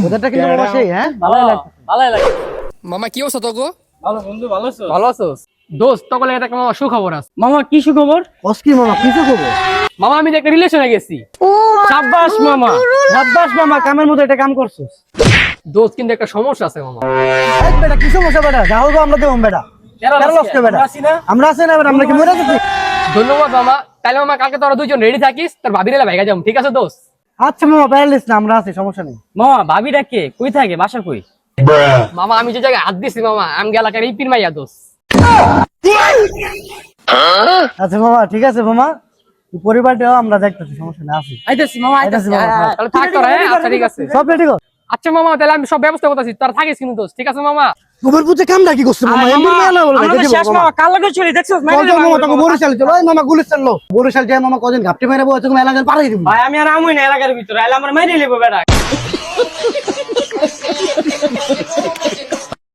ওদেরটা কিন্তু মামা সেই হ্যাঁ ভালোই লাগে। মামা কি অবস্থা তোকে? ভালো বন্ধু, ভালো আছো? ভালো আছোস? দোস্ত তকলে একটা মামা সুখবর আছে। মামা কি সুখবর? কসকি মামা কিছু খবর মামা আমি যে একটা রিলেশনে গেছি। সাব্বাস মামা, সাব্বাস মামা কামের মতো এটা কাম করছিস দোস্ত কিন্তু একটা সমস্যা আছে মামা। এই বেটা কি সমস্যা বেটা যা হোক আমরা দেবো বেটা কেন লসকে বেটা আছি না? আমরা আছি না বেটা আমরা কি মরে যাচ্ছি ধন্যবাদ মামা। তাহলে মামা কালকে তোরা দুইজন রেডি থাকিস, তোর ভাবির এলা ভাইগা যাম, ঠিক আছে দোস্ত? আচ্ছা মামা প্যারালিস না আমরা আছি সমস্যা নেই মামা ভাবিটা কে? কই থাকে? বাসা কই? মামা আমি যে জায়গায় হাত দিছি মামা, আমি এলাকার এই পির মাইয়া দোস্ত। আচ্ছা মামা ঠিক আছে মামা তুই পরিবারটাও আমরা দেখতেছি সমস্যা নেই আছি আইতাছি মামা, আইতাছি। আইতাছি মামা। তাহলে থাক তোরা, হ্যাঁ? আচ্ছা ঠিক আছে। সব রেডি কর আচ্ছা মামা তাহলে আমি সব ব্যবস্থা করতেছি, তোরা থাকিস কিন্তু দোস্ত, ঠিক আছে মামা? গোবর পুজো কামটা কি করছে মামা এমনি মেয়ে না বলবে আমরা তো শেষ মামা, কাল লগে চলি দেখছস? চল চল মামা তোকে বরিশাল চল ওই মামা গুলিস্তান লো বরিশাল যায় মামা কদিন ঘাপটি মেরে বসে তুমি এলাকার পাড়াই দিবি ভাই আমি আর আমুই না এলাকার ভিতরে, আইলে আমার মাইরে নেবো বেটা।